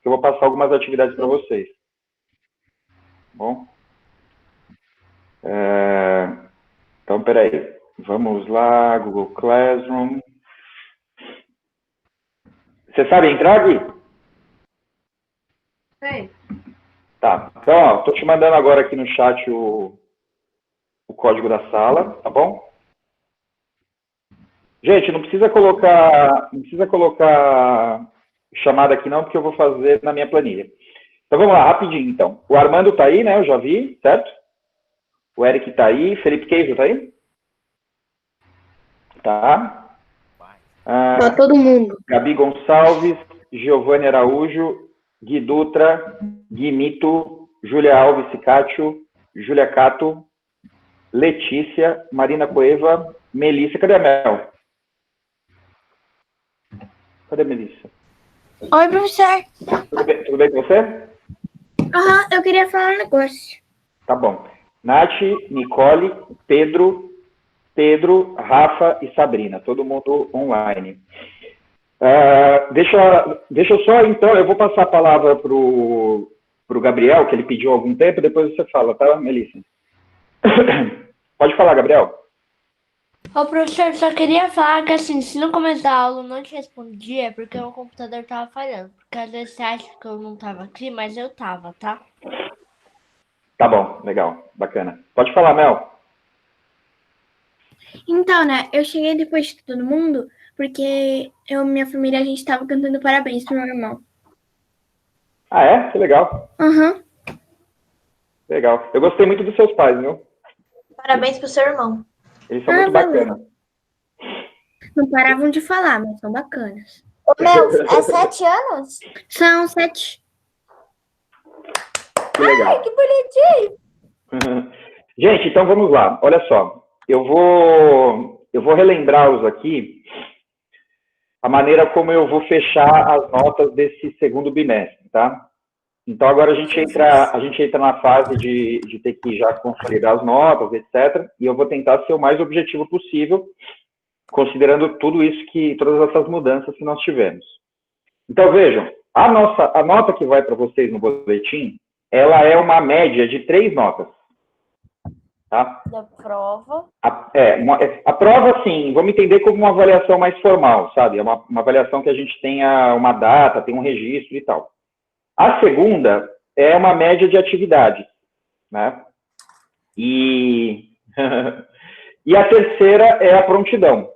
que eu vou passar algumas atividades para vocês. Bom? Então, peraí. Vamos lá, Google Classroom. Você sabe entrar, Gui? Sei. Tá. Então, ó, tô te mandando agora aqui no chat o código da sala, tá bom? Gente, não precisa colocar chamada aqui não, porque eu vou fazer na minha planilha. Então vamos lá, rapidinho então. O Armando tá aí, né? Eu já vi, certo? O Eric tá aí. Felipe Queijo tá aí? Tá. Pra todo mundo. Gabi Gonçalves, Giovanni Araújo, Gui Dutra, Gui Mito, Júlia Alves Cicatio, Júlia Cato, Letícia, Marina Coeva, Melissa. Cadê a Mel? Cadê a Melissa? Oi, professor. Tudo bem com você? Aham, eu queria falar um negócio. Tá bom. Nath, Nicole, Pedro, Rafa e Sabrina. Todo mundo online. Deixa eu só, então, eu vou passar a palavra pro Gabriel, que ele pediu há algum tempo, depois você fala, tá, Melissa? Pode falar, Gabriel. Ô, professor, só queria falar que, assim, se no começo da aula eu não te respondia, é porque o computador tava falhando. Porque às vezes você acha que eu não tava aqui, mas eu tava, tá? Tá bom, legal, bacana. Pode falar, Mel. Então, né, eu cheguei depois de todo mundo, porque eu e minha família, a gente tava cantando parabéns pro meu irmão. Ah, é? Que legal. Aham. Legal. Eu gostei muito dos seus pais, viu? Parabéns pro seu irmão. Eles são muito bacanas. Não paravam de falar, mas são bacanas. Ô, Mel, é 7 anos? São 7. Que legal. Ai, que bonitinho. Gente, então vamos lá. Olha só. Eu vou relembrá-los aqui a maneira como eu vou fechar as notas desse segundo bimestre, tá? Então agora a gente entra na fase de ter que já consolidar as notas, etc. E eu vou tentar ser o mais objetivo possível, considerando tudo isso todas essas mudanças que nós tivemos. Então vejam, a nota que vai para vocês no boletim, ela é uma média de 3 notas. Tá? Da prova. A prova, sim, vamos entender como uma avaliação mais formal, sabe? É uma avaliação que a gente tenha uma data, tem um registro e tal. A segunda é uma média de atividade, né? E a terceira é a prontidão.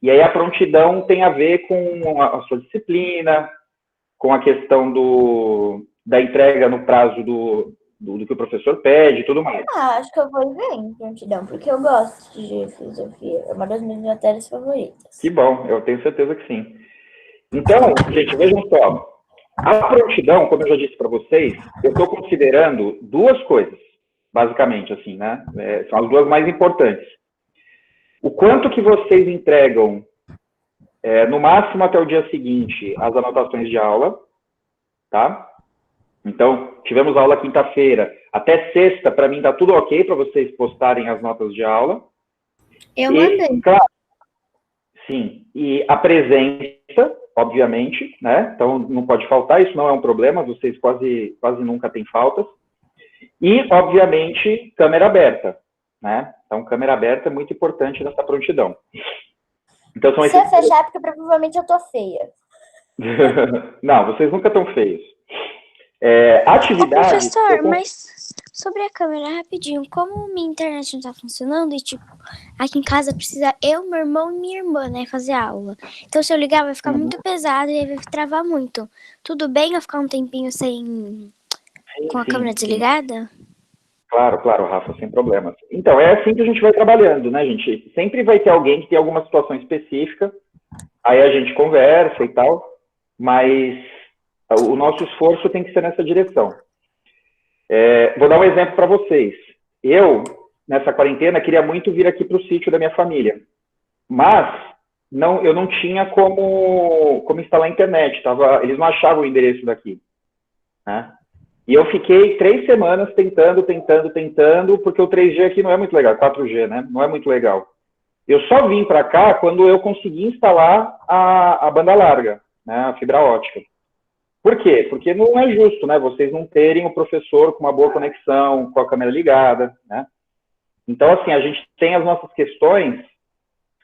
E aí a prontidão tem a ver com a sua disciplina, com a questão da entrega no prazo do que o professor pede e tudo mais. Acho que eu vou ver em prontidão, porque eu gosto de filosofia. É uma das minhas matérias favoritas. Que bom, eu tenho certeza que sim. Então, gente, vejam só. A prontidão, como eu já disse para vocês, eu estou considerando 2 coisas, basicamente, assim, né? São as 2 mais importantes. O quanto que vocês entregam, no máximo até o dia seguinte, as anotações de aula, tá? Então, tivemos aula quinta-feira. Até sexta, para mim, tá tudo ok para vocês postarem as notas de aula. Eu mandei. Claro, sim. E a presença, obviamente, né? Então, não pode faltar, isso não é um problema, vocês quase nunca têm faltas. E, obviamente, câmera aberta, né? Então, câmera aberta é muito importante nessa prontidão. Então, são Se eu fechar, é porque provavelmente eu tô feia. Não, vocês nunca estão feios. Atividade... Ô, professor, mas sobre a câmera, rapidinho, como minha internet não tá funcionando e, tipo, aqui em casa precisa eu, meu irmão e minha irmã, né, fazer aula. Então, se eu ligar, vai ficar muito pesado e aí vai travar muito. Tudo bem eu ficar um tempinho com a câmera desligada? Claro, Rafa, sem problemas. Então, é assim que a gente vai trabalhando, né, gente? Sempre vai ter alguém que tem alguma situação específica, aí a gente conversa e tal, mas o nosso esforço tem que ser nessa direção. Vou dar um exemplo para vocês. Eu, nessa quarentena, queria muito vir aqui para o sítio da minha família, mas eu não tinha como instalar a internet, eles não achavam o endereço daqui, né? E eu fiquei 3 semanas tentando, porque o 3G aqui não é muito legal, 4G, né? Não é muito legal. Eu só vim para cá quando eu consegui instalar a banda larga, né? A fibra ótica. Por quê? Porque não é justo, né? Vocês não terem o professor com uma boa conexão, com a câmera ligada, né? Então, assim, a gente tem as nossas questões,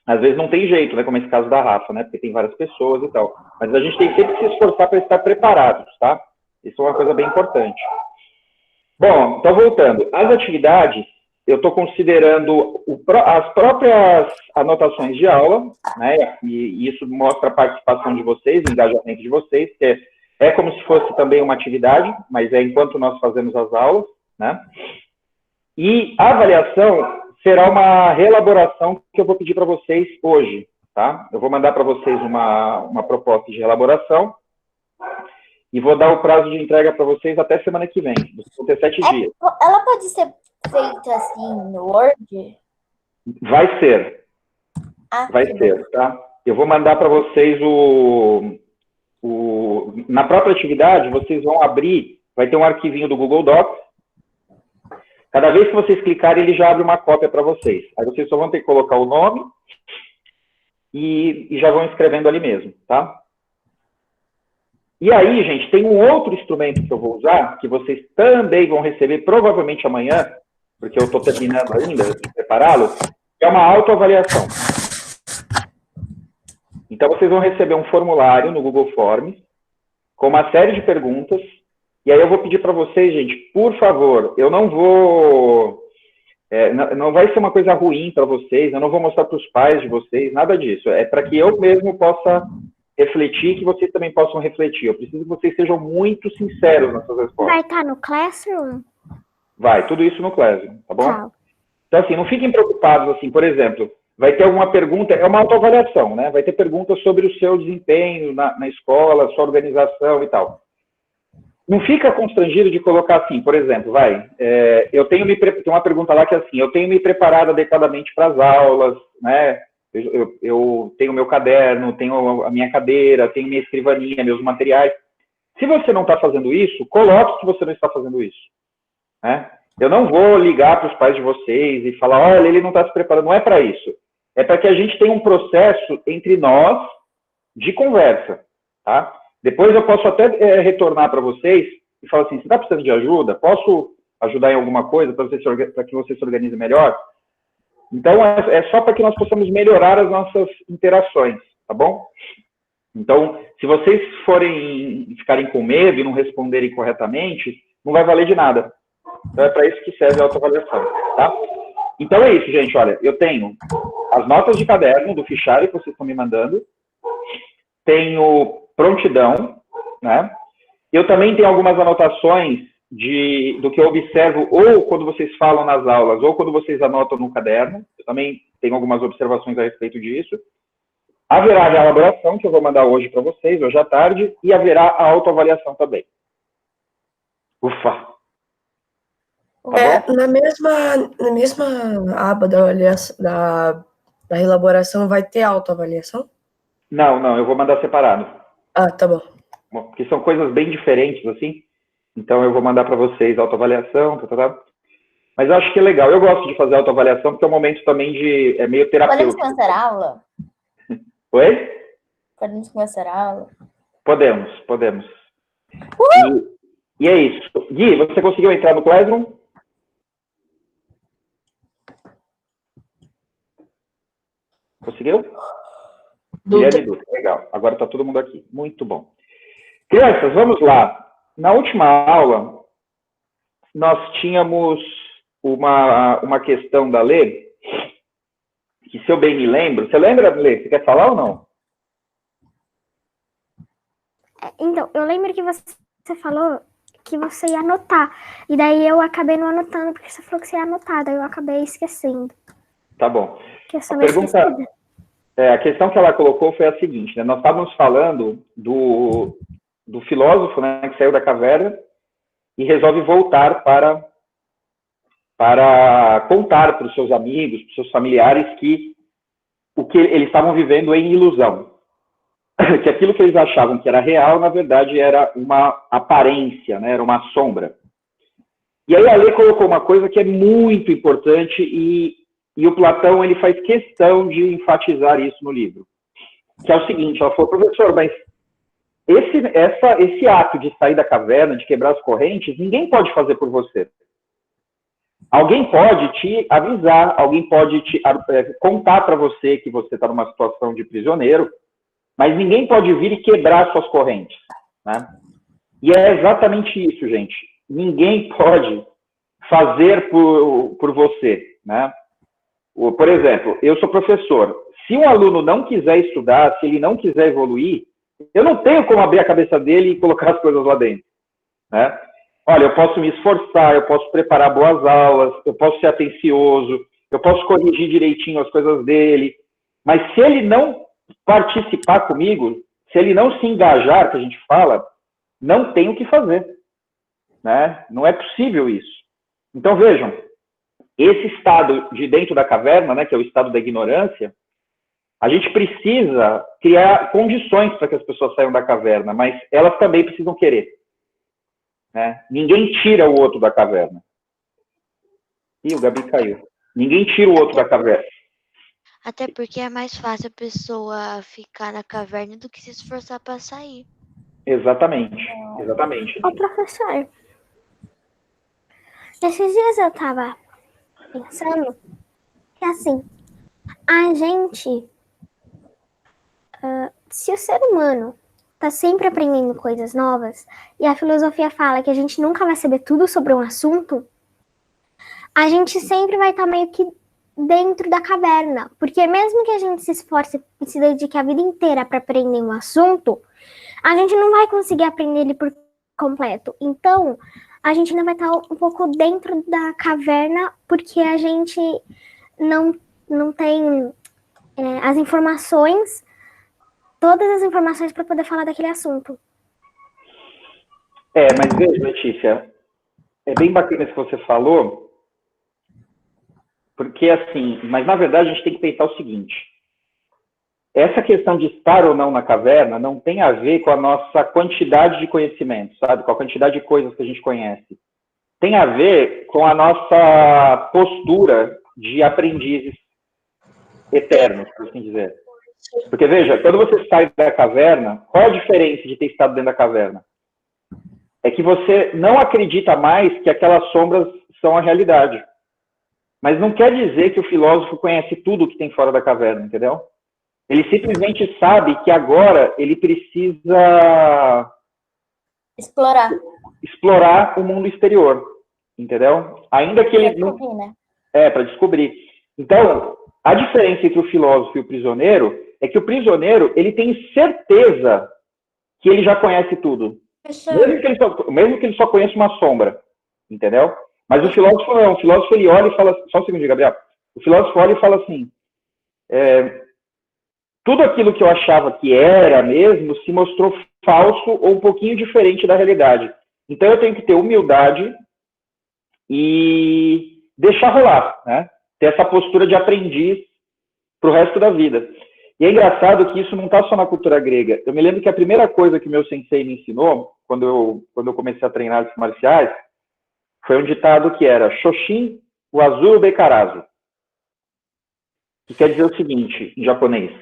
às vezes não tem jeito, né? Como esse caso da Rafa, né? Porque tem várias pessoas e tal. Mas a gente tem sempre que se esforçar para estar preparados, tá? Isso é uma coisa bem importante. Bom, então voltando. As atividades, eu estou considerando as próprias anotações de aula, né? E isso mostra a participação de vocês, o engajamento de vocês, que é como se fosse também uma atividade, mas é enquanto nós fazemos as aulas, né? E a avaliação será uma reelaboração que eu vou pedir para vocês hoje, tá? Eu vou mandar para vocês uma proposta de reelaboração e vou dar o prazo de entrega para vocês até semana que vem. Vocês vão ter 7 dias. Ela pode ser feita assim no Word? Vai ser. Vai ser, tá? Eu vou mandar para vocês na própria atividade, vocês vão abrir, vai ter um arquivinho do Google Docs. Cada vez que vocês clicarem, ele já abre uma cópia para vocês. Aí vocês só vão ter que colocar o nome e já vão escrevendo ali mesmo, tá? E aí, gente, tem um outro instrumento que eu vou usar, que vocês também vão receber provavelmente amanhã, porque eu estou terminando ainda de prepará-lo, que é uma autoavaliação. Então, vocês vão receber um formulário no Google Forms, com uma série de perguntas. E aí eu vou pedir para vocês, gente, por favor, eu não vou... não vai ser uma coisa ruim para vocês, eu não vou mostrar para os pais de vocês, nada disso. É para que eu mesmo possa refletir, que vocês também possam refletir. Eu preciso que vocês sejam muito sinceros nas suas respostas. Vai estar no Classroom? Vai, tudo isso no Classroom, tá bom? Tá. Então, assim, não fiquem preocupados, assim, por exemplo, vai ter alguma pergunta, é uma autoavaliação, né? Vai ter perguntas sobre o seu desempenho na escola, sua organização e tal. Não fica constrangido de colocar assim, por exemplo, tem uma pergunta lá que é assim, eu tenho me preparado adequadamente para as aulas, né? Eu tenho meu caderno, tenho a minha cadeira, tenho minha escrivaninha, meus materiais. Se você não está fazendo isso, coloque que você não está fazendo isso, né? Eu não vou ligar para os pais de vocês e falar, olha, ele não está se preparando. Não é para isso. É para que a gente tenha um processo entre nós de conversa, tá? Depois eu posso até retornar para vocês e falar assim, você está precisando de ajuda? Posso ajudar em alguma coisa para que você se organize melhor? Então, é só para que nós possamos melhorar as nossas interações, tá bom? Então, se vocês ficarem com medo e não responderem corretamente, não vai valer de nada. Então, é para isso que serve a autoavaliação, tá? Então, é isso, gente. Olha, eu tenho as notas de caderno do fichário que vocês estão me mandando. Tenho prontidão, né? Eu também tenho algumas anotações do que eu observo ou quando vocês falam nas aulas ou quando vocês anotam no caderno. Eu também tenho algumas observações a respeito disso. Haverá a elaboração, que eu vou mandar hoje para vocês, hoje à tarde, e haverá a autoavaliação também. Ufa! Tá na mesma aba da elaboração vai ter autoavaliação? Não, eu vou mandar separado. Ah, tá bom. Porque são coisas bem diferentes, assim. Então, eu vou mandar para vocês autoavaliação, Mas eu acho que é legal. Eu gosto de fazer autoavaliação, porque é um momento também é meio terapêutico. Podemos começar a aula? Oi? Podemos começar a aula? Podemos. E é isso. Gui, você conseguiu entrar no Classroom? Conseguiu? Guilherme Dutra, legal. Agora está todo mundo aqui. Muito bom. Crianças, vamos lá. Na última aula, nós tínhamos uma questão da Lê, que se eu bem me lembro... Você lembra, Lê? Você quer falar ou não? Então, eu lembro que você falou que você ia anotar. E daí eu acabei não anotando, porque você falou que você ia anotar. Daí eu acabei esquecendo. Tá bom. Que eu sou meio esquecida. A questão que ela colocou foi a seguinte, né? Nós estávamos falando do filósofo, né, que saiu da caverna e resolve voltar para contar para os seus amigos, para os seus familiares que eles estavam vivendo em ilusão. Que aquilo que eles achavam que era real, na verdade, era uma aparência, né? Era uma sombra. E aí a Lê colocou uma coisa que é muito importante e o Platão ele faz questão de enfatizar isso no livro. Que é o seguinte, ela falou, professor, mas esse ato de sair da caverna, de quebrar as correntes, ninguém pode fazer por você. Alguém pode te avisar, alguém pode te contar para você que você está numa situação de prisioneiro, mas ninguém pode vir e quebrar suas correntes, né? E é exatamente isso, gente. Ninguém pode fazer por você, né? Por exemplo, eu sou professor. Se um aluno não quiser estudar, se ele não quiser evoluir, eu não tenho como abrir a cabeça dele e colocar as coisas lá dentro, né? Olha, eu posso me esforçar, eu posso preparar boas aulas, eu posso ser atencioso, eu posso corrigir direitinho as coisas dele, mas se ele não participar comigo, se ele não se engajar, que a gente fala, não tem o que fazer, né? Não é possível isso. Então, vejam, esse estado de dentro da caverna, né, que é o estado da ignorância, a gente precisa criar condições para que as pessoas saiam da caverna, mas elas também precisam querer, né? Ninguém tira o outro da caverna. Ih, o Gabi caiu. Ninguém tira o outro da caverna. Até porque é mais fácil a pessoa ficar na caverna do que se esforçar para sair. Exatamente, exatamente. Ô, professor, esses dias eu tava pensando que, assim, a gente, se o ser humano tá sempre aprendendo coisas novas, e a filosofia fala que a gente nunca vai saber tudo sobre um assunto, a gente sempre vai estar meio que dentro da caverna, porque mesmo que a gente se esforce e se dedique a vida inteira para aprender um assunto, a gente não vai conseguir aprender ele por completo. Então, a gente ainda vai estar um pouco dentro da caverna, porque a gente não tem as informações, todas as informações para poder falar daquele assunto. Mas veja, Letícia, é bem bacana isso que você falou, porque assim, mas na verdade a gente tem que pensar o seguinte, essa questão de estar ou não na caverna não tem a ver com a nossa quantidade de conhecimento, sabe? Com a quantidade de coisas que a gente conhece. Tem a ver com a nossa postura de aprendizes eternos, por assim dizer. Porque, veja, quando você sai da caverna, qual a diferença de ter estado dentro da caverna? É que você não acredita mais que aquelas sombras são a realidade. Mas não quer dizer que o filósofo conhece tudo que tem fora da caverna, entendeu? Ele simplesmente sabe que agora ele precisa explorar o mundo exterior, entendeu? Ainda que ele não... né? para descobrir. Então, a diferença entre o filósofo e o prisioneiro é que o prisioneiro, ele tem certeza que ele já conhece tudo. Mesmo que ele só conheça uma sombra, entendeu? Mas o filósofo não. O filósofo, ele olha e fala... Só um segundo, Gabriel. O filósofo olha e fala assim... tudo aquilo que eu achava que era mesmo se mostrou falso ou um pouquinho diferente da realidade. Então, eu tenho que ter humildade e deixar rolar, né? Ter essa postura de aprendiz para o resto da vida. E é engraçado que isso não está só na cultura grega. Eu me lembro que a primeira coisa que meu sensei me ensinou, quando eu comecei a treinar artes marciais, foi um ditado que era Shoshin Wazu Bekarazu, que quer dizer o seguinte, em japonês: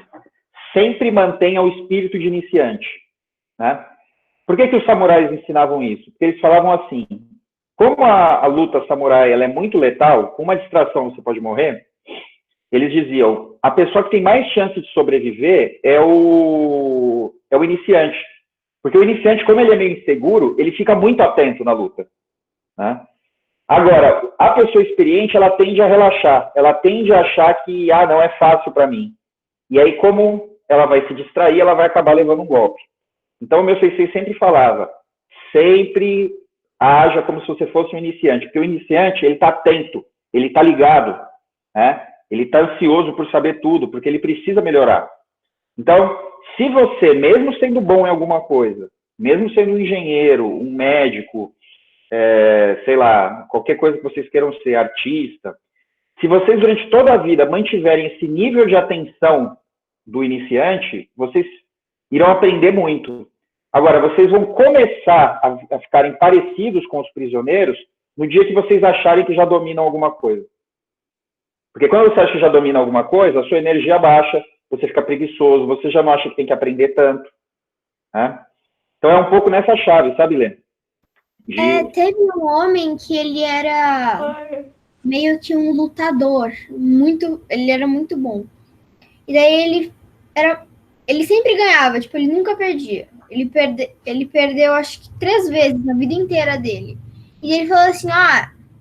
sempre mantenha o espírito de iniciante, né? Por que os samurais ensinavam isso? Porque eles falavam assim, como a luta samurai ela é muito letal, com uma distração você pode morrer, eles diziam, a pessoa que tem mais chance de sobreviver é o iniciante. Porque o iniciante, como ele é meio inseguro, ele fica muito atento na luta, né? Agora, a pessoa experiente, ela tende a relaxar, ela tende a achar que, não é fácil para mim. E aí, como ela vai se distrair, ela vai acabar levando um golpe. Então, o meu sensei sempre falava, sempre haja como se você fosse um iniciante, porque o iniciante, ele está atento, ele está ligado, né? Ele está ansioso por saber tudo, porque ele precisa melhorar. Então, se você, mesmo sendo bom em alguma coisa, mesmo sendo um engenheiro, um médico, sei lá, qualquer coisa que vocês queiram ser, artista, se vocês durante toda a vida mantiverem esse nível de atenção do iniciante, vocês irão aprender muito. Agora, vocês vão começar a ficarem parecidos com os prisioneiros no dia que vocês acharem que já dominam alguma coisa. Porque quando você acha que já domina alguma coisa, a sua energia baixa, você fica preguiçoso, você já não acha que tem que aprender tanto, né? Então é um pouco nessa chave, sabe, Lê? Teve um homem que ele era meio que um lutador, ele era muito bom. E daí ele sempre ganhava, tipo, ele nunca perdia. Ele perdeu acho que 3 vezes na vida inteira dele. E ele falou assim: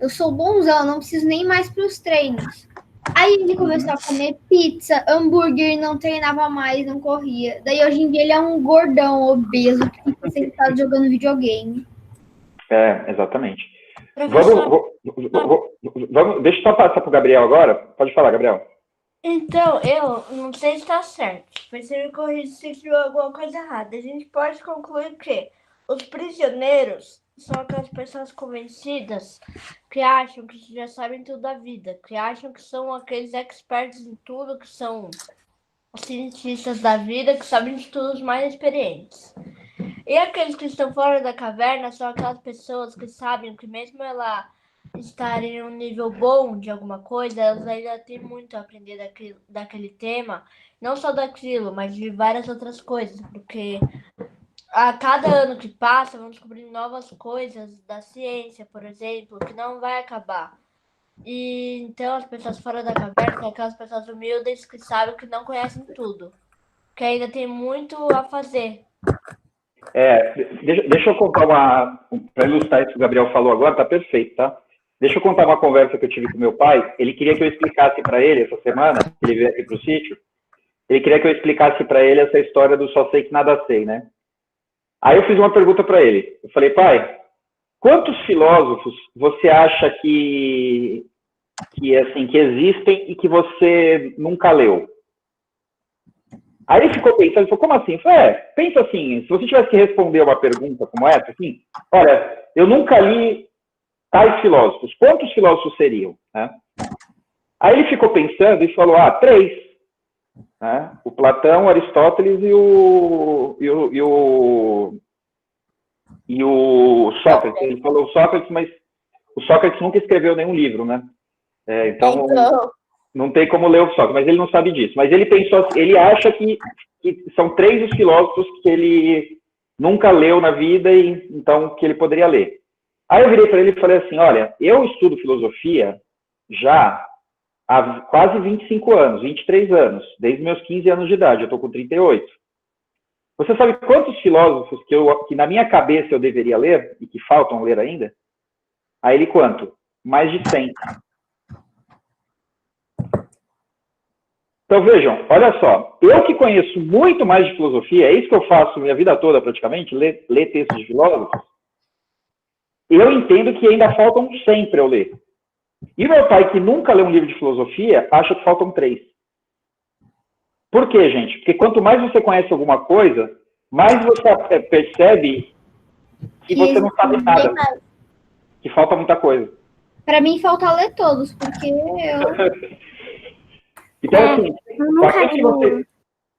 eu sou bonzão, não preciso nem mais para os treinos. Aí ele começou a comer pizza, hambúrguer, não treinava mais, não corria. Daí hoje em dia ele é um gordão obeso que fica sentado jogando videogame. Exatamente. Professor, Vamos, deixa eu só passar para o Gabriel agora. Pode falar, Gabriel. então, eu não sei se está certo, mas você me corrige se escreveu alguma coisa errada. A gente pode concluir que os prisioneiros são aquelas pessoas convencidas que acham que já sabem tudo da vida, que acham que são aqueles experts em tudo, que são os cientistas da vida, que sabem de tudo, os mais experientes. E aqueles que estão fora da caverna são aquelas pessoas que sabem que mesmo ela estarem em um nível bom de alguma coisa, elas ainda têm muito a aprender daquele tema, não só daquilo, mas de várias outras coisas, porque a cada ano que passa, vão descobrindo novas coisas da ciência, por exemplo, que não vai acabar. E então as pessoas fora da caverna são aquelas pessoas humildes que sabem que não conhecem tudo, que ainda tem muito a fazer. Deixa eu contar para ilustrar isso que o Gabriel falou agora, tá perfeito, tá? Deixa eu contar uma conversa que eu tive com meu pai. Ele queria que eu explicasse para ele essa semana, ele veio aqui para o sítio, ele queria que eu explicasse para ele essa história do só sei que nada sei, né? Aí eu fiz uma pergunta para ele. Eu falei: pai, quantos filósofos você acha que existem e que você nunca leu? Aí ele ficou pensando, ele falou: como assim? Eu falei: pensa assim, se você tivesse que responder uma pergunta como essa, assim, olha, eu nunca li tais filósofos, quantos filósofos seriam? Né? Aí ele ficou pensando e falou: 3. Né? O Platão, o Aristóteles e o Sócrates. Ele falou Sócrates, mas o Sócrates nunca escreveu nenhum livro, né? Então não tem como ler o Sócrates, mas ele não sabe disso. Mas ele pensou, ele acha que são 3 os filósofos que ele nunca leu na vida e então que ele poderia ler. Aí eu virei para ele e falei assim: olha, eu estudo filosofia já há quase 25 anos, 23 anos, desde meus 15 anos de idade, eu estou com 38. Você sabe quantos filósofos que na minha cabeça eu deveria ler e que faltam ler ainda? Aí ele: quanto? Mais de 100. Então vejam, olha só, eu que conheço muito mais de filosofia, é isso que eu faço minha vida toda praticamente, ler textos de filósofos, eu entendo que ainda faltam 100 para eu ler. E meu pai, que nunca leu um livro de filosofia, acha que faltam 3. Por quê, gente? Porque quanto mais você conhece alguma coisa, mais você percebe que você não sabe nada. Que falta muita coisa. Para mim, falta ler todos, porque eu... Então, assim,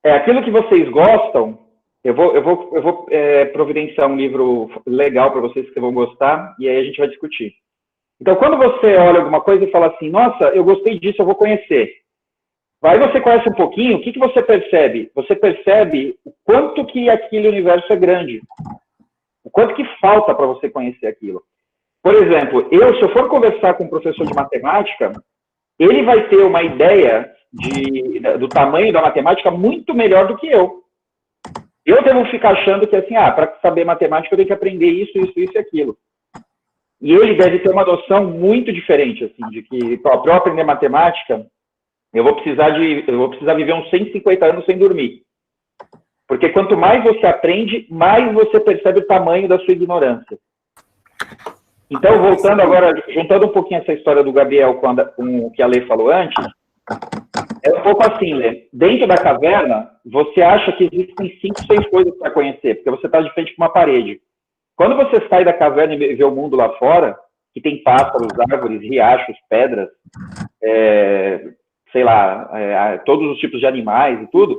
aquilo que vocês gostam, eu vou providenciar um livro legal para vocês que vão gostar, e aí a gente vai discutir. Então, quando você olha alguma coisa e fala assim: nossa, eu gostei disso, eu vou conhecer. Aí você conhece um pouquinho, o que você percebe? Você percebe o quanto que aquele universo é grande. O quanto que falta para você conhecer aquilo. Por exemplo, se eu for conversar com um professor de matemática, ele vai ter uma ideia do tamanho da matemática muito melhor do que eu. Eu devo ficar achando que, assim, para saber matemática eu tenho que aprender isso e aquilo. E ele deve ter uma noção muito diferente, assim, de que para eu aprender matemática, eu vou precisar viver uns 150 anos sem dormir. Porque quanto mais você aprende, mais você percebe o tamanho da sua ignorância. Então, voltando agora, juntando um pouquinho essa história do Gabriel com o que a Lê falou antes, é um pouco assim, Lê. Dentro da caverna, você acha que existem 5, 6 coisas para conhecer, porque você está de frente com uma parede. Quando você sai da caverna e vê o mundo lá fora, que tem pássaros, árvores, riachos, pedras, sei lá, todos os tipos de animais e tudo,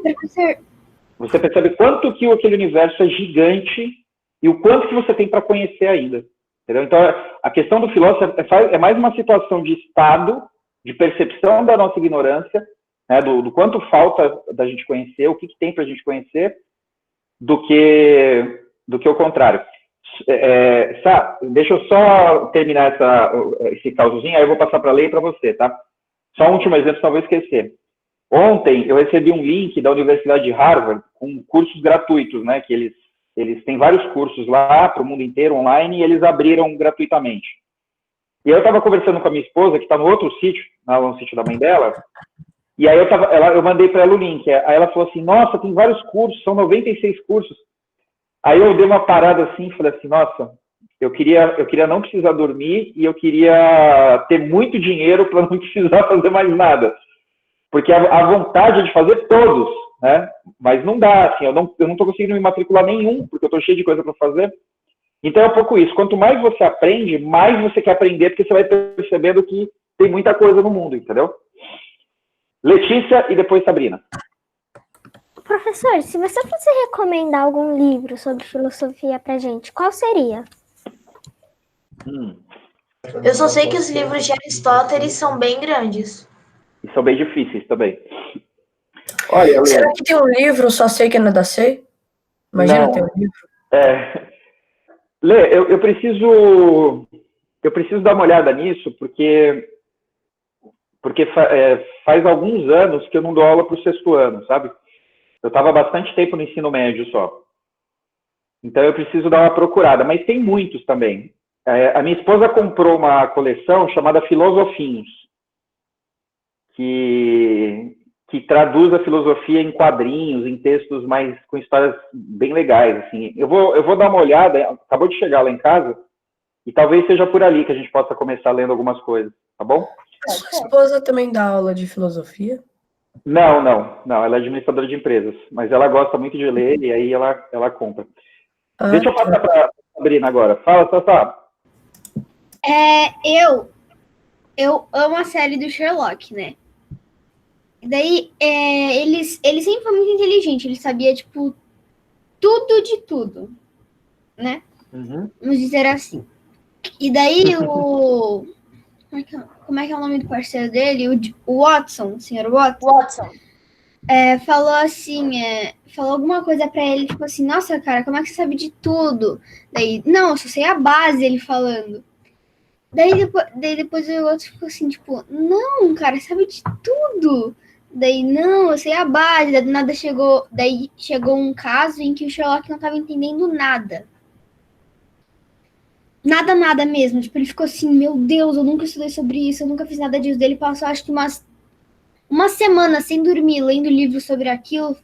você percebe quanto que aquele universo é gigante e o quanto que você tem para conhecer ainda. Entendeu? Então, a questão do filósofo é mais uma situação de estado, de percepção da nossa ignorância, né, do quanto falta da gente conhecer, o que tem para a gente conhecer, do que do que o contrário. Deixa eu só terminar esse causozinho, aí eu vou passar para a Lei e para você, tá? Só um último exemplo, só vou esquecer. Ontem eu recebi um link da Universidade de Harvard com cursos gratuitos, né? Que eles têm vários cursos lá para o mundo inteiro online e eles abriram gratuitamente. E aí eu estava conversando com a minha esposa, que está no outro sítio, no sítio da mãe dela, e aí eu mandei para ela o link. Aí ela falou assim, nossa, tem vários cursos, são 96 cursos. Aí eu dei uma parada assim e falei assim, nossa, eu queria não precisar dormir e eu queria ter muito dinheiro para não precisar fazer mais nada. Porque a vontade é de fazer todos, né? Mas não dá, assim, eu não estou conseguindo me matricular nenhum, porque eu estou cheio de coisa para fazer. Então é um pouco isso. Quanto mais você aprende, mais você quer aprender, porque você vai percebendo que tem muita coisa no mundo, entendeu? Letícia e depois Sabrina. Professor, se você fosse recomendar algum livro sobre filosofia pra gente, qual seria? Eu só sei que os livros de Aristóteles são bem grandes. E são bem difíceis também. Olha, será que tem um livro, Só Sei Que Nada Sei? Imagina ter um livro. Lê, eu preciso dar uma olhada nisso, porque faz alguns anos que eu não dou aula para o 6º ano, sabe? Eu estava bastante tempo no ensino médio só. Então eu preciso dar uma procurada, mas tem muitos também. A minha esposa comprou uma coleção chamada Filosofinhos, que traduz a filosofia em quadrinhos, em textos com histórias bem legais, assim. Eu vou dar uma olhada, acabou de chegar lá em casa, e talvez seja por ali que a gente possa começar lendo algumas coisas, tá bom? Sua esposa também dá aula de filosofia? Não, ela é administradora de empresas, mas ela gosta muito de ler e aí ela compra. Deixa eu passar para a Sabrina agora. Fala, Sassá. Eu amo a série do Sherlock, né? E daí, ele sempre foi muito inteligente, ele sabia, tipo, tudo de tudo, né? Vamos dizer assim. E daí, como é que é o nome do parceiro dele? O Watson, o senhor Watson. Falou assim, falou alguma coisa pra ele, tipo assim, nossa, cara, como é que você sabe de tudo? Daí, não, eu só sei a base, ele falando. Daí depois o outro ficou assim, tipo, não, cara, sabe de tudo. Daí, não, eu sei a base. Daí chegou um caso em que o Sherlock não tava entendendo nada. Nada mesmo. Tipo, ele ficou assim, meu Deus, eu nunca estudei sobre isso, eu nunca fiz nada disso. Daí ele passou, acho que uma semana sem dormir, lendo livros sobre aquilo,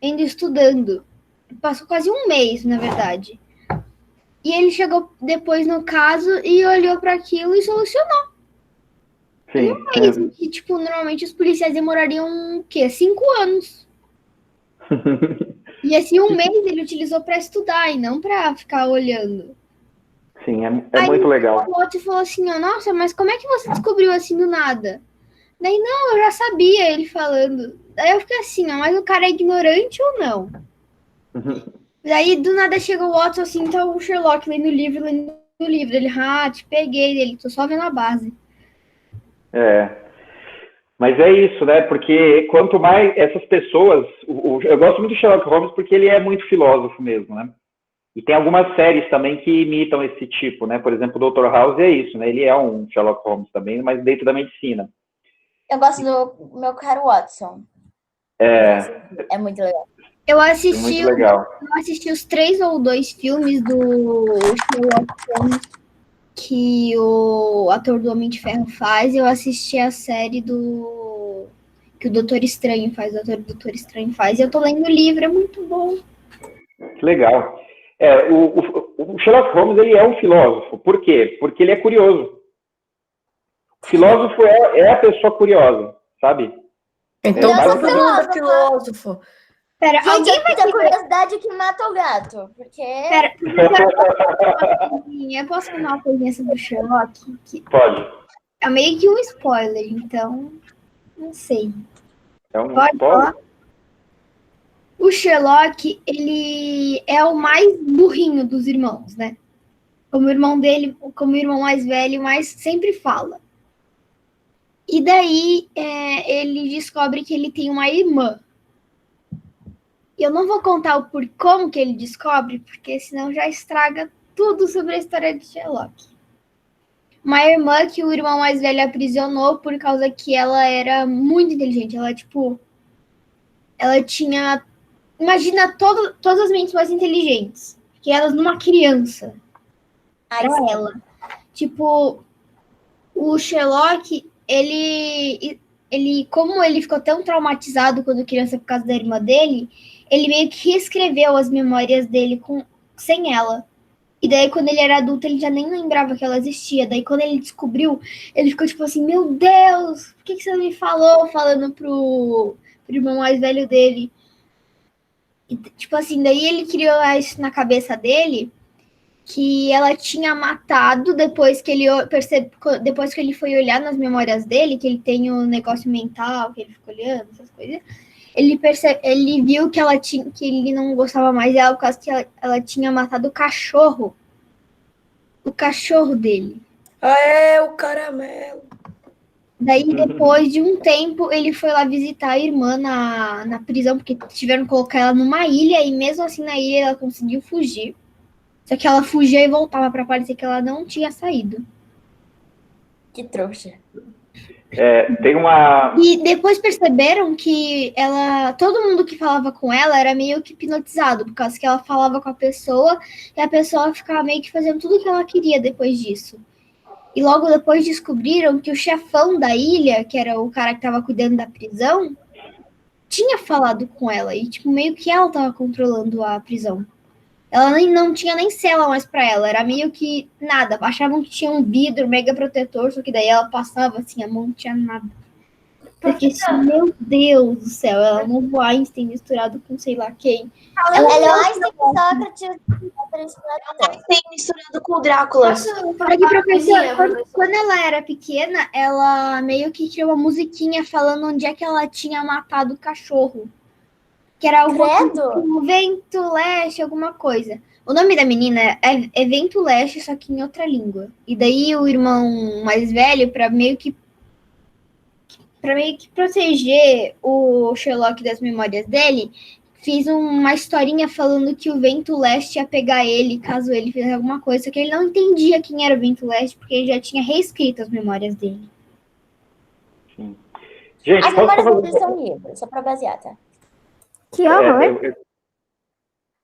ainda estudando. Passou quase um mês, na verdade. E ele chegou depois no caso e olhou para aquilo e solucionou. Sim. E, tipo, normalmente os policiais demorariam, o quê? 5 anos. E assim, um mês ele utilizou para estudar e não para ficar olhando. Sim, é muito legal. O outro falou assim, nossa, mas como é que você descobriu assim do nada? Daí, não, eu já sabia, ele falando. Daí eu fiquei assim, mas o cara é ignorante ou não? Daí, do nada, chegou o Watson, assim, tá o Sherlock lendo o livro. Ele, te peguei dele, tô só vendo a base. Mas é isso, né? Porque quanto mais essas pessoas... eu gosto muito do Sherlock Holmes porque ele é muito filósofo mesmo, né? E tem algumas séries também que imitam esse tipo, né? Por exemplo, o Dr. House é isso, né? Ele é um Sherlock Holmes também, mas dentro da medicina. Eu gosto do meu caro Watson. É muito legal. Eu assisti, muito legal. Eu assisti os 3 ou 2 filmes do Sherlock Holmes que o ator do Homem de Ferro faz. Eu assisti a série que o Doutor Estranho faz, o ator do Doutor Estranho faz. E eu tô lendo o livro, é muito bom. Que legal. O Sherlock Holmes, ele é um filósofo. Por quê? Porque ele é curioso. O filósofo é a pessoa curiosa, sabe? Então, todo mundo é filósofo. Pera, Alguém vai ter curiosidade que mata o gato, porque... Eu posso falar uma coisinha sobre o Sherlock? Pode. É meio que um spoiler, então... Não sei. É um Pode spoiler? falar? O Sherlock, ele é o mais burrinho dos irmãos, né? Como o irmão mais velho, mas sempre fala. E daí, ele descobre que ele tem uma irmã. E eu não vou contar como que ele descobre, porque senão já estraga tudo sobre a história de Sherlock. Uma irmã que o irmão mais velho aprisionou por causa que ela era muito inteligente. Ela tinha... Imagina todas as mentes mais inteligentes. Que elas numa criança. Era ela. Tipo, o Sherlock, como ele ficou tão traumatizado quando criança por causa da irmã dele, ele meio que reescreveu as memórias dele sem ela. E daí, quando ele era adulto, ele já nem lembrava que ela existia. Daí, quando ele descobriu, ele ficou tipo assim, meu Deus, por que você não me falou? Falando pro irmão mais velho dele. E, tipo assim, daí ele criou isso na cabeça dele, que ela tinha matado depois que ele foi olhar nas memórias dele, que ele tem um negócio mental, que ele fica olhando, essas coisas. Ele viu que ele não gostava mais dela por causa que ela tinha matado o cachorro. O cachorro dele. O caramelo. Daí, depois de um tempo, ele foi lá visitar a irmã na prisão, porque tiveram que colocar ela numa ilha, e mesmo assim na ilha ela conseguiu fugir. Só que ela fugia e voltava para parecer que ela não tinha saído. Que trouxa. Tem uma... E depois perceberam que todo mundo que falava com ela era meio que hipnotizado, por causa que ela falava com a pessoa e a pessoa ficava meio que fazendo tudo o que ela queria depois disso. E logo depois descobriram que o chefão da ilha, que era o cara que estava cuidando da prisão, tinha falado com ela. E tipo, meio que ela estava controlando a prisão. Ela não tinha nem cela mais pra ela, era meio que nada. Achavam que tinha um vidro mega protetor, só que daí ela passava assim, a mão não tinha nada. Porque, meu Deus do céu, ela é um novo Einstein misturado com sei lá quem. Ela é mais do que Sócrates. Einstein misturado com o Drácula. Aqui, professor, quando ela era pequena, ela meio que tinha uma musiquinha falando onde é que ela tinha matado o cachorro. Que era o Vento Leste, alguma coisa. O nome da menina é Vento Leste, só que em outra língua. E daí o irmão mais velho, para meio que proteger o Sherlock das memórias dele, fiz uma historinha falando que o Vento Leste ia pegar ele caso ele fizesse alguma coisa, só que ele não entendia quem era o Vento Leste, porque ele já tinha reescrito as memórias dele. Sim. Gente, as memórias dele são livres, só para basear, tá? Que horror.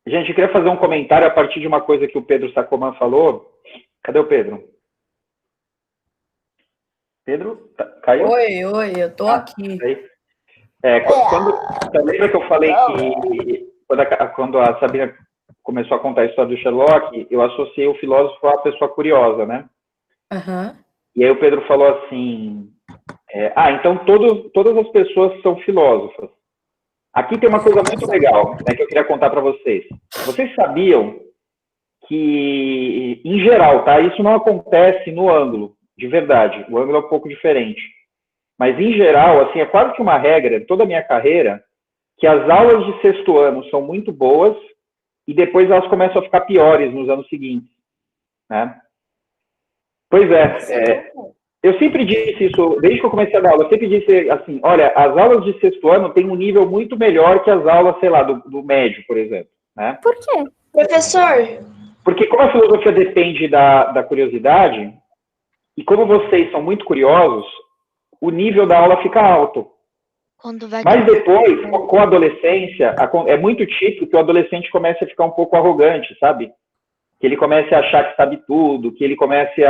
Gente, eu queria fazer um comentário a partir de uma coisa que o Pedro Sacomã falou. Cadê o Pedro? Pedro? Caiu? Oi, eu tô aqui. Lembra que eu falei que quando a Sabrina começou a contar a história do Sherlock, eu associei o filósofo à pessoa curiosa, né? Uhum. E aí o Pedro falou assim, então todas as pessoas são filósofas. Aqui tem uma coisa muito legal, né, que eu queria contar para vocês. Vocês sabiam que, em geral, tá? Isso não acontece no ângulo, de verdade. O ângulo é um pouco diferente. Mas, em geral, assim, é quase que uma regra, toda a minha carreira, que as aulas de sexto ano são muito boas e depois elas começam a ficar piores nos anos seguintes, né? Pois eu sempre disse isso, desde que eu comecei a dar aula, eu sempre disse assim, olha, as aulas de sexto ano têm um nível muito melhor que as aulas, sei lá, do médio, por exemplo, né? Por quê? Professor. Porque como a filosofia depende da curiosidade, e como vocês são muito curiosos, o nível da aula fica alto. Mas depois, com a adolescência, é muito típico que o adolescente comece a ficar um pouco arrogante, sabe? Que ele comece a achar que sabe tudo, que ele comece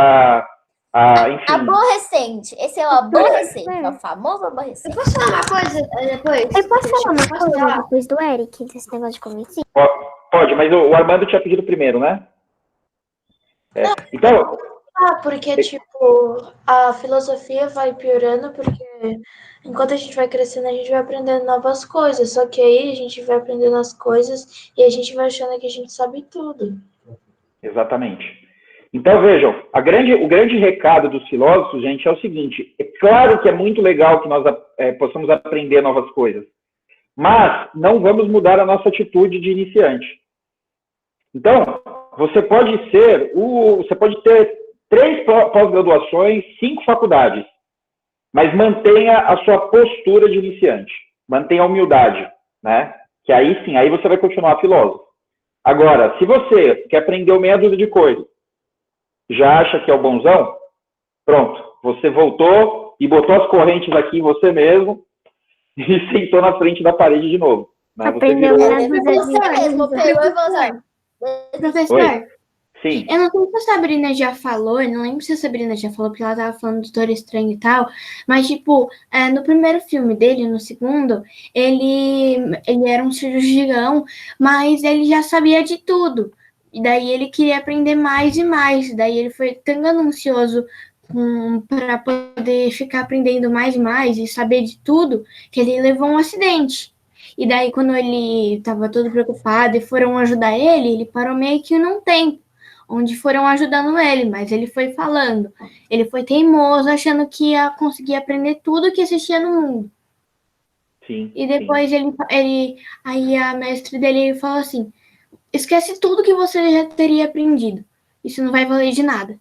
enfim. Aborrecente. Esse é o aborrecente, é o famoso aborrecente. Eu posso falar uma coisa depois? Eu posso falar uma coisa depois do Eric, desse negócio de convencer? Pode, mas o Armando tinha pedido primeiro, né? Então... porque, tipo, a filosofia vai piorando, porque enquanto a gente vai crescendo, a gente vai aprendendo novas coisas. Só que aí a gente vai aprendendo as coisas e a gente vai achando que a gente sabe tudo. Exatamente. Então, vejam, o grande recado dos filósofos, gente, é o seguinte, é claro que é muito legal que nós possamos aprender novas coisas, mas não vamos mudar a nossa atitude de iniciante. Então, você pode ter 3 pós-graduações, 5 faculdades, mas mantenha a sua postura de iniciante, mantenha a humildade, né? Que aí sim, aí você vai continuar filósofo. Agora, se você que aprendeu meia dúzia de coisas, já acha que é o bonzão, pronto, você voltou e botou as correntes aqui em você mesmo e sentou na frente da parede de novo. Né? Aprendeu você meia dúzia Você mesmo, pegou e vazar. Professor, Oi. Sim. eu não sei se a Sabrina já falou, eu não lembro se a Sabrina já falou, porque ela tava falando do Doutor Estranho e tal, mas, tipo, no primeiro filme dele, no segundo, ele era um cirurgião, mas ele já sabia de tudo. E daí ele queria aprender mais e mais, daí ele foi tão ganancioso para poder ficar aprendendo mais e mais e saber de tudo, que ele levou um acidente. E daí, quando ele estava todo preocupado e foram ajudar ele parou meio que num tempo, onde foram ajudando ele, mas ele foi falando. Ele foi teimoso, achando que ia conseguir aprender tudo que existia no mundo. Sim. E depois aí a mestre dele falou assim, esquece tudo que você já teria aprendido. Isso não vai valer de nada.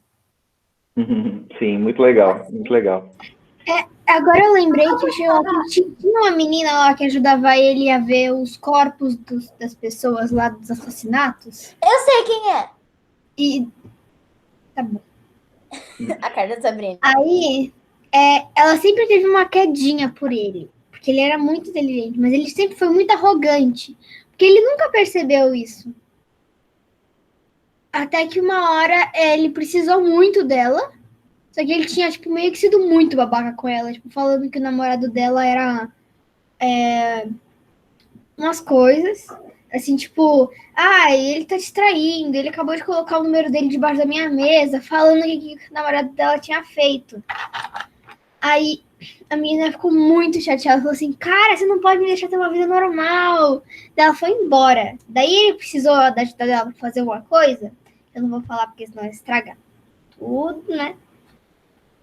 Sim, muito legal, muito legal. Agora eu lembrei que o Sherlock tinha uma menina lá que ajudava ele a ver os corpos das pessoas lá dos assassinatos. Eu sei quem é. E tá bom. A cara da Sabrina. Aí, ela sempre teve uma quedinha por ele, porque ele era muito inteligente, mas ele sempre foi muito arrogante, porque ele nunca percebeu isso. Até que uma hora ele precisou muito dela, só que ele tinha, tipo, meio que sido muito babaca com ela, tipo, falando que o namorado dela era umas coisas, assim, tipo, ele tá distraindo, ele acabou de colocar o número dele debaixo da minha mesa, falando que o namorado dela tinha feito. Aí a menina ficou muito chateada, falou assim, cara, você não pode me deixar ter uma vida normal. Daí ela foi embora. Daí ele precisou da ajuda dela pra fazer alguma coisa, eu não vou falar porque senão vai estragar tudo, né?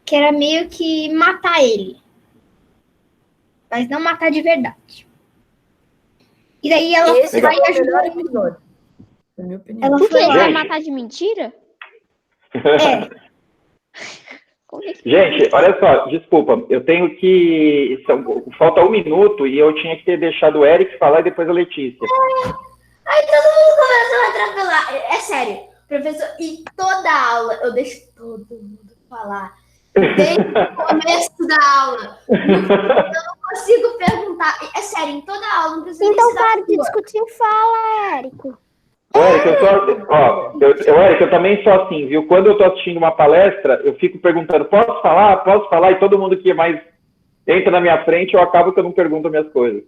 Que era meio que matar ele. Mas não matar de verdade. E daí ela Esse vai foi o ajudar melhor ele. episódio, na minha opinião. Ela Por foi quê? lá. Vai Gente. matar de mentira? Como é que Gente, olha só, desculpa, eu tenho que... Falta 1 minuto e eu tinha que ter deixado o Eric falar e depois a Letícia. Aí todo mundo começou a atropelar. É sério, professor, e toda aula eu deixo todo mundo falar. Desde o começo da aula. Eu não consigo perguntar. É sério, em toda aula não precisa Então, ensinar para de sua. discutir, fala, Érico. Eric, eu também sou assim, viu? Quando eu tô assistindo uma palestra, eu fico perguntando, posso falar? Posso falar? E todo mundo que mais entra na minha frente, eu acabo que eu não pergunto minhas coisas.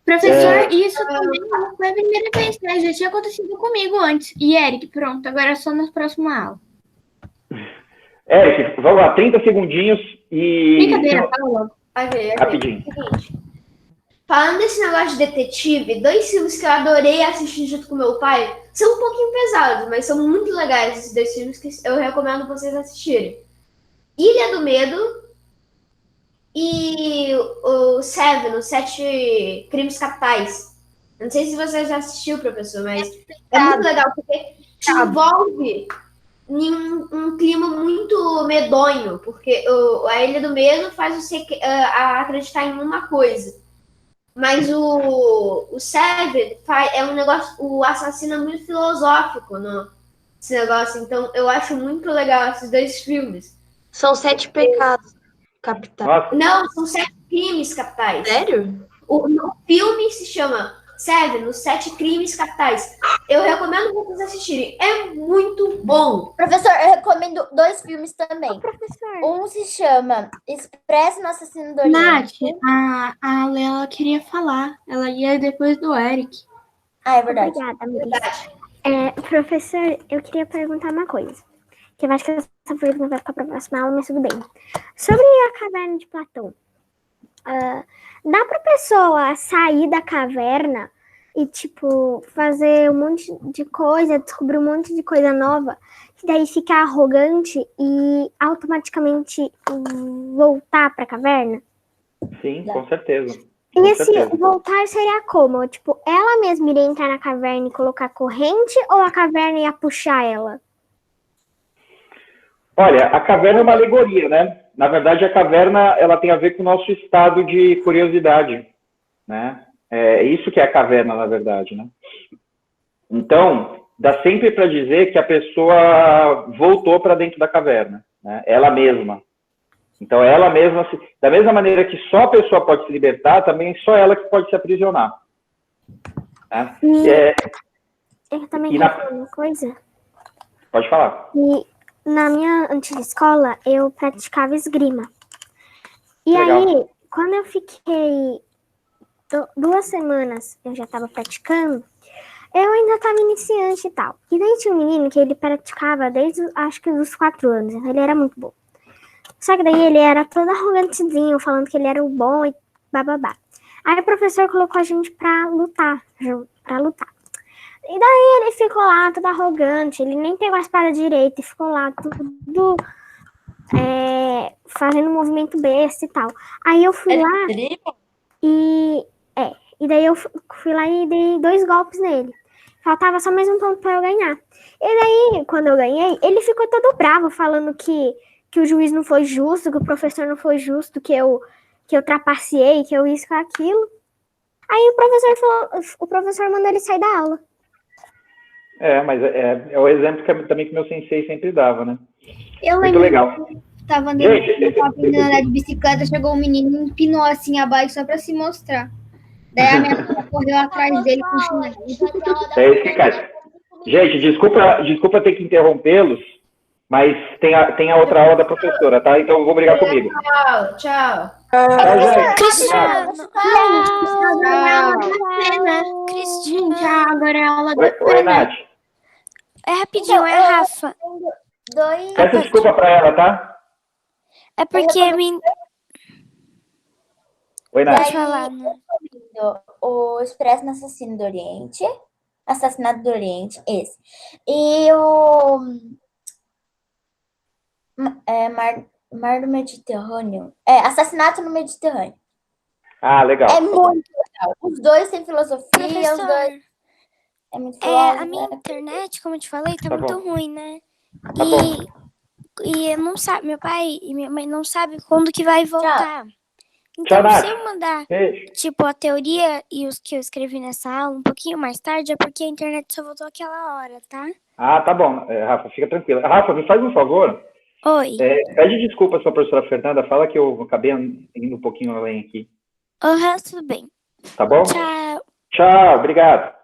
Professor, isso também não foi a primeira vez, né? Já tinha acontecido comigo antes. E Eric, pronto, agora é só na próxima aula. Eric, vamos lá, 30 segundinhos e... Brincadeira, fala logo. Rapidinho. Seguinte, falando desse negócio de detetive, 2 filmes que eu adorei assistir junto com meu pai, são um pouquinho pesados, mas são muito legais esses 2 filmes que eu recomendo vocês assistirem. Ilha do Medo e o Seven, os 7 Crimes Capitais. Não sei se você já assistiu, professor, mas é muito legal, porque te envolve em um clima muito medonho, porque a Ilha do Medo faz você acreditar em uma coisa. Mas o Seven é um negócio, o assassino é muito filosófico nesse negócio, então eu acho muito legal esses 2 filmes. São 7 pecados capitais. Nossa, Não, são 7 crimes capitais. Sério? O filme se chama Seven, os 7 crimes capitais. Eu recomendo vocês assistirem. É muito bom. Professor, eu recomendo 2 filmes também. Professor, Um se chama Expresso no Assassino do Nath, Oriente. a Lela queria falar. Ela ia depois do Eric. Ah, é verdade. obrigada, Melissa. Professor, eu queria perguntar uma coisa. Que eu acho que essa pergunta vai ficar para a próxima aula, mas tudo bem. Sobre a caverna de Platão. Dá para a pessoa sair da caverna e, tipo, fazer um monte de coisa, descobrir um monte de coisa nova, e daí ficar arrogante e automaticamente voltar para a caverna? sim, com certeza. E Com esse certeza. voltar seria como? Tipo, ela mesma iria entrar na caverna e colocar corrente ou a caverna ia puxar ela? Olha, a caverna é uma alegoria, né? Na verdade, a caverna ela tem a ver com o nosso estado de curiosidade, né? É isso que é a caverna, na verdade, né? Então, dá sempre para dizer que a pessoa voltou para dentro da caverna, né? Ela mesma. Então, ela mesma, da mesma maneira que só a pessoa pode se libertar, também só ela que pode se aprisionar. Né? Eu também E quero falar uma coisa. Pode falar. E na minha antiga escola, eu praticava esgrima. E Legal. aí, quando eu fiquei 2 semanas, eu já estava praticando, eu ainda estava iniciante e tal. E daí tinha um menino que ele praticava desde, acho que dos 4 anos, então ele era muito bom. Só que daí ele era todo arrogantezinho, falando que ele era o bom e bababá. Aí o professor colocou a gente pra lutar. E daí ele ficou lá, todo arrogante, ele nem pegou a espada direita e ficou lá tudo fazendo um movimento besta e tal. Aí eu fui lá e daí eu fui lá e dei 2 golpes nele. Faltava só mais um ponto pra eu ganhar. E daí, quando eu ganhei, ele ficou todo bravo, falando que o juiz não foi justo, que o professor não foi justo, que eu trapaceei, que eu isso, que aquilo. Aí o professor mandou ele sair da aula. Mas é o exemplo também que meu sensei sempre dava, né? Eu Muito lembro legal. que tava aprendendo a andar de bicicleta, chegou um menino e empinou assim a bike só pra se mostrar. Daí a minha filha correu atrás dele com o chinelo. É isso que cai. Gente, desculpa ter que interrompê-los, mas tem a outra aula da professora, tá? Então vou brigar comigo. Tchau, tchau. Tchau, gente. Cristiano. Cristiano, já agora é a aula Oi, Nath. É rapidinho, é a Rafa. Peça desculpa pra ela, tá? É porque Oi, Nath. Pode falar, né? O Expresso no Assassinato do Oriente, esse. E o Mar do Mediterrâneo. Assassinato no Mediterrâneo. Ah, legal. É muito legal. Os dois têm filosofia, Professor, os dois... É muito a minha internet, como eu te falei, tá muito ruim, né? E não sabe, meu pai e minha mãe não sabem quando que vai voltar. Então, Tchau, se eu mandar, tipo, a teoria e os que eu escrevi nessa aula um pouquinho mais tarde, é porque a internet só voltou aquela hora, tá? Ah, tá bom. Rafa, fica tranquila. Rafa, me faz um favor. Oi. Pede desculpa à sua professora Fernanda. Fala que eu acabei indo um pouquinho além aqui. O resto, tudo bem. Tá bom? Tchau. Tchau, obrigado.